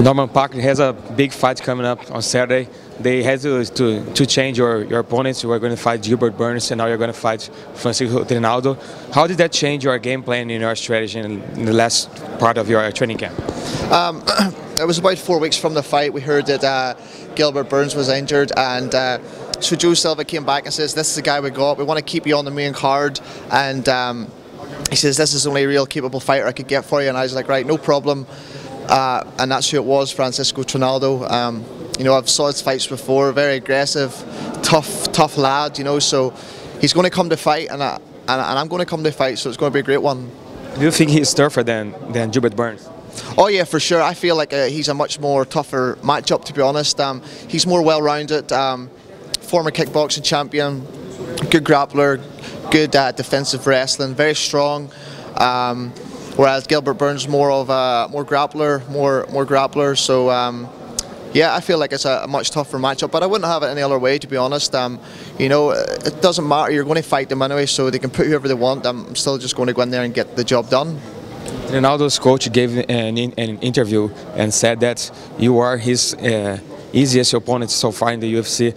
Norman Parke has a big fight coming up on Saturday. They had to change your opponents. You were going to fight Gilbert Burns, and now you're going to fight Francisco Trinaldo. How did that change your game plan and your strategy in the last part of your training camp? It was about 4 weeks from the fight. We heard that Gilbert Burns was injured, and so Joe Silva came back and says, "This is the guy we got. We want to keep you on the main card." And he says, "This is the only real capable fighter I could get for you." And I was like, "Right, no problem." And that's who it was, Francisco Trinaldo. You know, I've saw his fights before, very aggressive, tough lad, you know, so he's going to come to fight, and I'm going to come to fight, so it's going to be a great one. Do you think he's tougher than Gilbert Burns? Oh yeah, for sure. I feel like he's a much more tougher matchup, to be honest. He's more well-rounded, former kickboxing champion, good grappler, good defensive wrestling, very strong. Whereas Gilbert Burns more of a more grappler. So yeah, I feel like it's a much tougher matchup, but I wouldn't have it any other way, to be honest. You know, it doesn't matter. You're going to fight them anyway, so they can put whoever they want. I'm still just going to go in there and get the job done. Ronaldo's coach gave an interview and said that you are his easiest opponent so far in the UFC.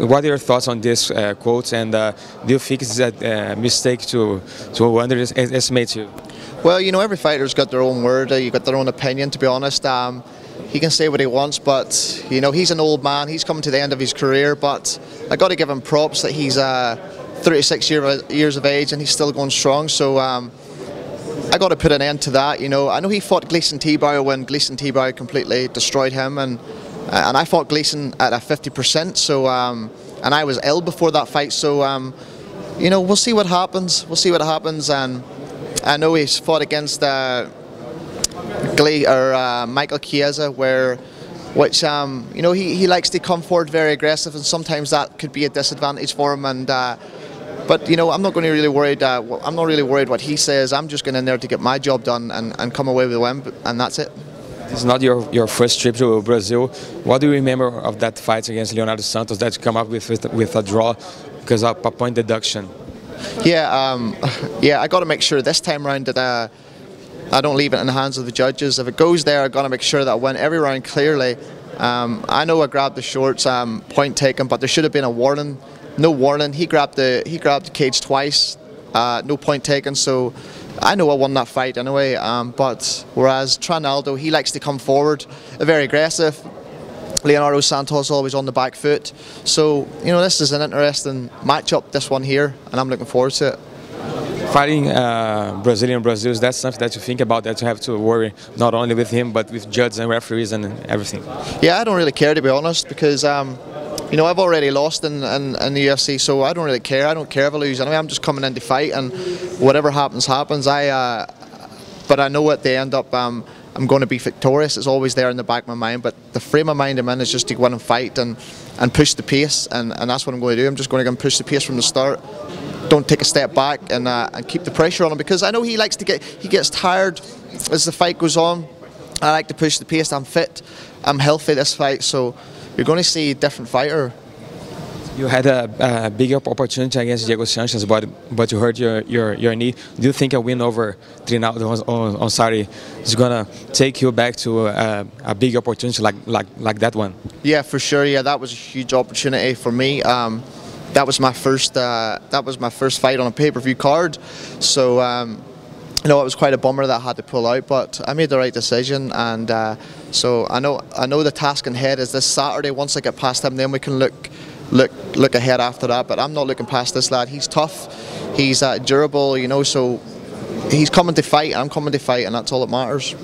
What are your thoughts on this quote, and do you think it's a mistake to underestimate you? Well, you know, every fighter's got their own word, you got their own opinion, to be honest. He can say what he wants, but you know, he's an old man, he's coming to the end of his career, but I got to give him props that he's 36 years of age and he's still going strong, so I got to put an end to that. You know, I know he fought Gleison Tibau when Gleison Tibau completely destroyed him, and I fought Gleison at a 50%, so and I was ill before that fight, so you know, we'll see what happens. And I know he's fought against Michael Chiesa, which you know, he likes to come forward very aggressive, and sometimes that could be a disadvantage for him. And but you know, I'm not going to really worried. I'm not really worried what he says. I'm just going in there to get my job done and come away with a win, and that's it. This is not your first trip to Brazil. What do you remember of that fight against Leonardo Santos that you come up with a draw because of a point deduction? Yeah, yeah. I got to make sure this time round that I don't leave it in the hands of the judges. If it goes there, I got to make sure that I win every round clearly. I know I grabbed the shorts, point taken, but there should have been a warning. No warning. He grabbed the cage twice. No point taken. So I know I won that fight anyway. But whereas Trinaldo, he likes to come forward, very aggressive. Leonardo Santos always on the back foot. So you know, this is an interesting matchup, this one here, and I'm looking forward to it. Fighting Brazilian Brazils, that's something that you think about, that you have to worry not only with him but with judges and referees and everything. Yeah, I don't really care, to be honest, because you know, I've already lost in the UFC, so I don't really care. I don't care if I lose anyway. I'm just coming in to fight, and whatever happens, happens. But I know at the end up I'm going to be victorious. It's always there in the back of my mind, but the frame of mind I'm in is just to go in and fight and push the pace, and that's what I'm going to do. I'm just going to go and push the pace from the start. Don't take a step back, and keep the pressure on him, because I know he gets tired as the fight goes on. I like to push the pace. I'm fit, I'm healthy this fight, so you're going to see a different fighter. You had a big opportunity against Diego Sanchez, but you hurt your knee. Do you think a win over Trinaldo on Saturday is going to take you back to a big opportunity like that one? Yeah, for sure. Yeah, that was a huge opportunity for me. That was my first fight on a pay-per-view card, so you know, it was quite a bummer that I had to pull out, but I made the right decision, and so I know the task ahead is this Saturday. Once I get past him, then we can look ahead after that. But I'm not looking past this lad. He's tough, he's durable, you know, so he's coming to fight, I'm coming to fight, and that's all that matters.